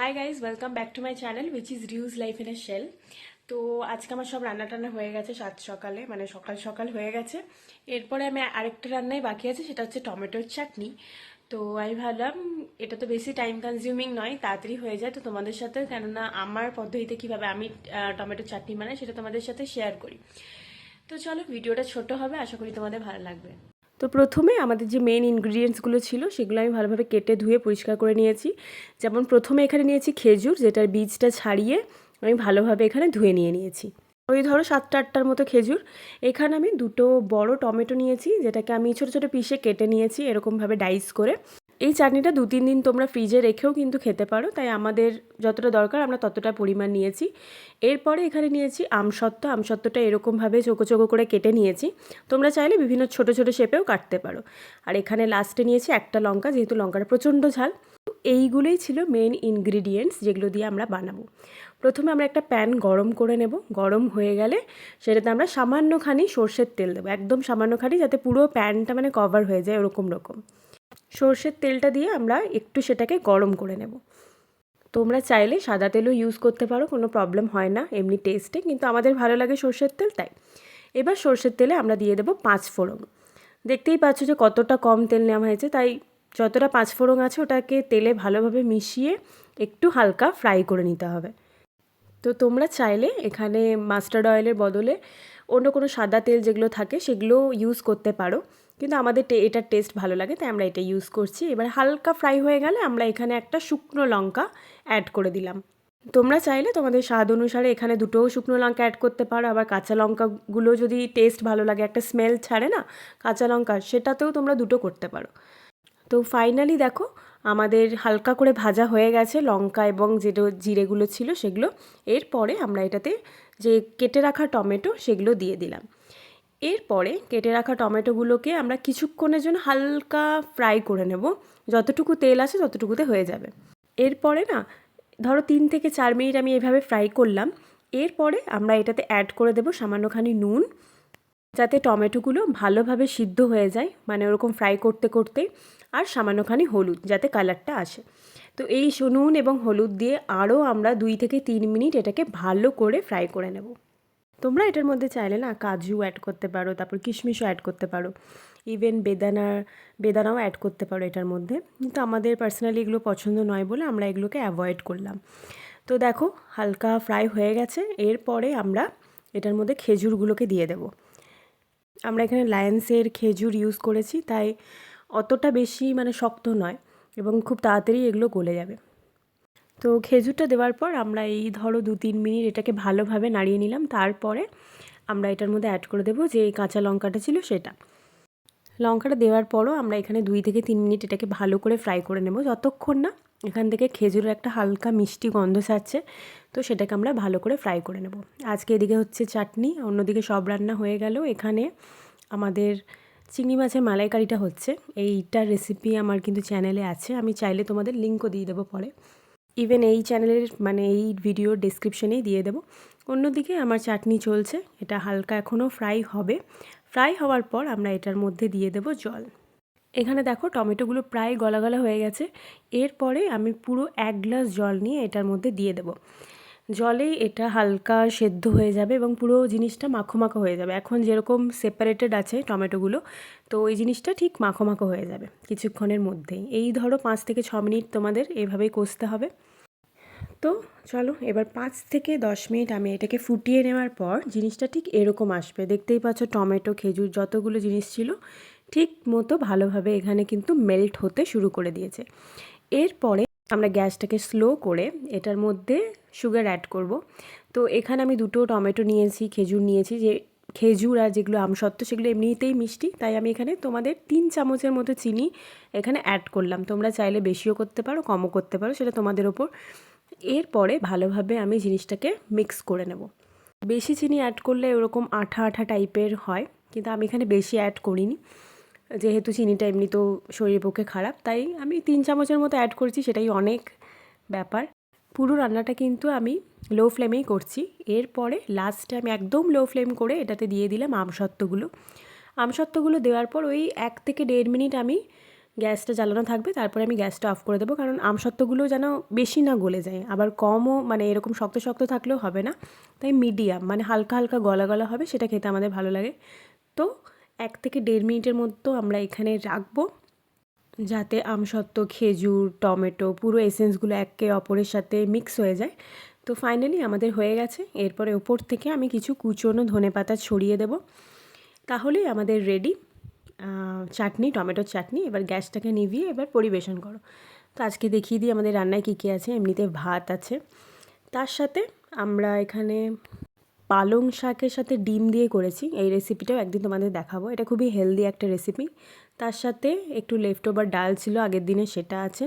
High guys, welcome back to my channel which is reuse life in a shell. তো আজকে আমার সব রান্না টান্না হয়ে গেছে, সাত সকালে মানে সকাল সকাল হয়ে গেছে। এরপরে আমি আরেকটা রান্নাই বাকি আছে, সেটা হচ্ছে টমেটোর চাটনি। তো আমি ভাবলাম এটা তো বেশি টাইম কনজিউমিং নয়, তাড়াতাড়ি হয়ে যায়, তো তোমাদের সাথে কেননা আমার পদ্ধতিতে কীভাবে আমি টমেটোর চাটনি বানাই সেটা তোমাদের সাথে শেয়ার করি। তো চলো, ভিডিওটা ছোট হবে, আশা করি তোমাদের ভালো লাগবে। তো প্রথমে আমাদের যে মেন ইনগ্রিডিয়েন্টসগুলো ছিল সেগুলো আমি ভালোভাবে কেটে ধুয়ে পরিষ্কার করে নিয়েছি। যেমন প্রথমে এখানে নিয়েছি খেজুর, যেটার বীজটা ছাড়িয়ে আমি ভালোভাবে এখানে ধুয়ে নিয়েছি। ওই ধরো 7-8টার মতো খেজুর। এখানে আমি দুটো বড় টমেটো নিয়েছি, যেটাকে আমি ছোটো ছোটো পিসে কেটে নিয়েছি এরকমভাবে ডাইস করে। এই চাটনিটা 2-3 দিন তোমরা ফ্রিজে রেখেও কিন্তু খেতে পারো, তাই আমাদের যতটা দরকার আমরা ততটা পরিমাণ নিয়েছি। এরপরে এখানে নিয়েছি আমসত্ত্বটা এরকমভাবে চোখো চোখো করে কেটে নিয়েছি। তোমরা চাইলে বিভিন্ন ছোট ছোট শেপেও কাটতে পারো। আর এখানে লাস্টে নিয়েছি একটা লঙ্কা, যেহেতু লঙ্কাটা প্রচণ্ড ঝাল। এইগুলোই ছিল মেন ইনগ্রিডিয়েন্টস যেগুলো দিয়ে আমরা বানাবো। প্রথমে আমরা একটা প্যান গরম করে নেব। গরম হয়ে গেলে সেটাতে আমরা সামান্যখানি সর্ষের তেল দেবো, একদম সামান্যখানি, যাতে পুরো প্যানটা মানে কভার হয়ে যায় ওরকম রকম। সর্ষের তেলটা দিয়ে আমরা একটু সেটাকে গরম করে নেব। তোমরা চাইলে সাদা তেলও ইউজ করতে পারো, কোনো প্রবলেম হয় না এমনি টেস্টে, কিন্তু আমাদের ভালো লাগে সর্ষের তেল, তাই। এবার সর্ষের তেলে আমরা দিয়ে দেবো 5 ফোড়ন। দেখতেই পাচ্ছ যে কতটা কম তেল নেওয়া হয়েছে, তাই যতটা 5 ফোড়ন আছে ওটাকে তেলে ভালোভাবে মিশিয়ে একটু হালকা ফ্রাই করে নিতে হবে। তো তোমরা চাইলে এখানে মাস্টার্ড অয়েলের বদলে অন্য কোনো সাদা তেল যেগুলো থাকে সেগুলো ইউজ করতে পারো, কিন্তু আমাদের এটার টেস্ট ভালো লাগে তাই আমরা এটা ইউজ করছি। এবার হালকা ফ্রাই হয়ে গেলে আমরা এখানে একটা শুকনো লঙ্কা অ্যাড করে দিলাম। তোমরা চাইলে তোমাদের স্বাদ অনুসারে এখানে দুটোও শুকনো লঙ্কা অ্যাড করতে পারো, আবার কাঁচা লঙ্কাগুলো যদি টেস্ট ভালো লাগে, একটা স্মেল ছাড়ে না কাঁচা লঙ্কার, সেটাতেও তোমরা দুটো করতে পারো। তো ফাইনালি দেখো আমাদের হালকা করে ভাজা হয়ে গেছে লঙ্কা এবং যেটা জিরেগুলো ছিল সেগুলো। এরপরে আমরা এটাতে যে কেটে রাখা টমেটো সেগুলো দিয়ে দিলাম। এরপরে কেটে রাখা টমেটোগুলোকে আমরা কিছুক্ষণের জন্য হালকা ফ্রাই করে নেব, যতটুকু তেল আছে ততটুকুতে হয়ে যাবে। এরপরে না ধরো 3 থেকে 4 মিনিট আমি এভাবে ফ্রাই করলাম। এরপরে আমরা এটাতে অ্যাড করে দেব সামান্যখানি নুন, যাতে টমেটোগুলো ভালোভাবে সিদ্ধ হয়ে যায়, মানে ওরকম ফ্রাই করতে করতেই। আর সামান্যখানি হলুদ, যাতে কালারটা আসে। তো এই নুন এবং হলুদ দিয়ে আরও আমরা 2 থেকে 3 মিনিট এটাকে ভালো করে ফ্রাই করে নেব। তোমরা এটার মধ্যে চাইলে না কাজু অ্যাড করতে পারো, তারপর কিশমিশও অ্যাড করতে পারো, ইভেন বেদানাও অ্যাড করতে পারো এটার মধ্যে, কিন্তু আমাদের পার্সোনালি এগুলো পছন্দ নয় বলে আমরা এগুলোকে অ্যাভয়েড করলাম। তো দেখো হালকা ফ্রাই হয়ে গেছে। এরপরে আমরা এটার মধ্যে খেজুরগুলোকে দিয়ে দেব। আমরা এখানে লায়ন্সের খেজুর ইউজ করেছি, তাই অতটা বেশি মানে শক্ত নয় এবং খুব তাড়াতাড়ি এগুলো গলে যাবে। তো খেজুরটা দেওয়ার পর আমরা এই ধরো 2-3 মিনিট এটাকে ভালোভাবে নাড়িয়ে নিলাম। তারপরে আমরা এটার মধ্যে অ্যাড করে দেবো যে কাঁচা লঙ্কাটা ছিল সেটা। লঙ্কাটা দেওয়ার পরও আমরা এখানে 2 থেকে 3 মিনিট এটাকে ভালো করে ফ্রাই করে নেব, যতক্ষণ না এখান থেকে খেজুরের একটা হালকা মিষ্টি গন্ধ ছাড়ছে। তো সেটাকে আমরা ভালো করে ফ্রাই করে নেব। আজকে এদিকে হচ্ছে চাটনি, অন্যদিকে সব রান্না হয়ে গেল। এখানে আমাদের চিংড়ি মাছের মালাইকারিটা হচ্ছে। এইটার রেসিপি আমার কিন্তু চ্যানেলে আছে, আমি চাইলে তোমাদের লিঙ্কও দিয়ে দেবো পরে। ইভেন এই চ্যানেলের মানে এই ভিডিওর ডেসক্রিপশনেই দিয়ে দেবো। অন্যদিকে আমার চাটনি চলছে, এটা হালকা এখনও ফ্রাই হবে। ফ্রাই হওয়ার পর আমরা এটার মধ্যে দিয়ে দেব জল। এখানে দেখো টমেটোগুলো প্রায় গলা গলা হয়ে গেছে। এরপরে আমি পুরো 1 গ্লাস জল নিয়ে এটার মধ্যে দিয়ে দেব। জলেই এটা হালকা সেদ্ধ হয়ে যাবে এবং পুরো জিনিসটা মাখো মাখো হয়ে যাবে। এখন যেরকম সেপারেটেড আছে টমেটোগুলো, তো ওই জিনিসটা ঠিক মাখো মাখো হয়ে যাবে কিছুক্ষণের মধ্যেই। এই ধরো 5 থেকে 6 মিনিট তোমাদের এভাবেই কষতে হবে। তো চলো এবার 5 থেকে 10 মিনিট আমি এটাকে ফুটিয়ে নেওয়ার পর জিনিসটা ঠিক এরকম আসবে। দেখতেই পাচ্ছ টমেটো খেজুর যতগুলো জিনিস ছিল ঠিক মতো ভালোভাবে এখানে কিন্তু মেল্ট হতে শুরু করে দিয়েছে। এরপরে আমরা গ্যাসটাকে স্লো করে এটার মধ্যে সুগার অ্যাড করব। তো এখানে আমি দুটো টমেটো নিয়েছি, খেজুর নিয়েছি, যে খেজুর আর যেগুলো আমসত্ত্ব সেগুলো এমনিতেই মিষ্টি, তাই আমি এখানে তোমাদের 3 চামচের মতো চিনি এখানে অ্যাড করলাম। তোমরা চাইলে বেশিও করতে পারো, কমও করতে পারো, সেটা তোমাদের ওপর। এরপরে ভালোভাবে আমি জিনিসটাকে মিক্স করে নেব। বেশি চিনি অ্যাড করলে ওরকম আঠা আঠা টাইপের হয়, কিন্তু আমি এখানে বেশি অ্যাড করিনি, যেহেতু চিনিটা এমনিতেও শরীরের পক্ষে খারাপ, তাই আমি 3 চামচের মতো অ্যাড করেছি, সেটাই অনেক ব্যাপার। পুরো রান্নাটা কিন্তু আমি লো ফ্লেমেই করছি। এরপরে লাস্টে আমি একদম লো ফ্লেম করে এটাতে দিয়ে দিলাম আমসত্ত্বগুলো। আমসত্ত্বগুলো দেওয়ার পর ওই 1 থেকে 1.5 মিনিট আমি গ্যাসটা জ্বালানো থাকবে, তারপরে আমি গ্যাসটা অফ করে দেবো, কারণ আমসত্ত্বগুলো যেন বেশি না গলে যায়, আবার কমও মানে এরকম শক্ত শক্ত থাকলেও হবে না, তাই মিডিয়াম মানে হালকা হালকা গলা গলা হবে, সেটা খেতে আমাদের ভালো লাগে। তো 1 থেকে 1.5 মিনিটের মতো আমরা এখানে রাখবো, যাতে আমসত্ত্ব, খেজুর, টমেটো পুরো এসেন্সগুলো একে অপরের সাথে মিক্স হয়ে যায়। তো ফাইনালি আমাদের হয়ে গেছে। এরপরে ওপর থেকে আমি কিছু কুচনো ধনেপাতা ছড়িয়ে দেব, তাহলেই আমাদের রেডি চাটনি, টমেটোর চাটনি। এবার গ্যাসটাকে নিভিয়ে এবার পরিবেশন করো। তো আজকে দেখিয়ে দিই আমাদের রান্নায় কী কী আছে। এমনিতে ভাত আছে, তার সাথে আমরা এখানে পালং শাকের সাথে ডিম দিয়ে করেছি। এই রেসিপিটাও একদিন তোমাদের দেখাবো, এটা খুবই হেলদি একটা রেসিপি। তার সাথে একটু লেফট ওভার ডাল ছিল আগের দিনে, সেটা আছে।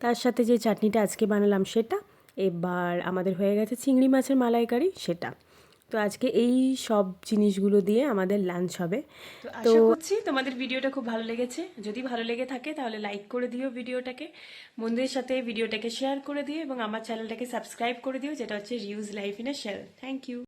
তার সাথে যে চাটনিটা আজকে বানালাম সেটা। এবার আমাদের হয়ে গেছে চিংড়ি মাছের মালাইকারি, সেটা। তো আজকে এই সব জিনিসগুলো দিয়ে আমাদের লাঞ্চ হবে। তো আশা করছি তোমাদের ভিডিওটা খুব ভালো লেগেছে। যদি ভালো লেগে থাকে তাহলে লাইক করে দিও ভিডিওটাকে, বন্ধুদের সাথে ভিডিওটাকে শেয়ার করে দিও এবং আমার চ্যানেলটাকে সাবস্ক্রাইব করে দিও, যেটা হচ্ছে reuse life in a shell. Thank you.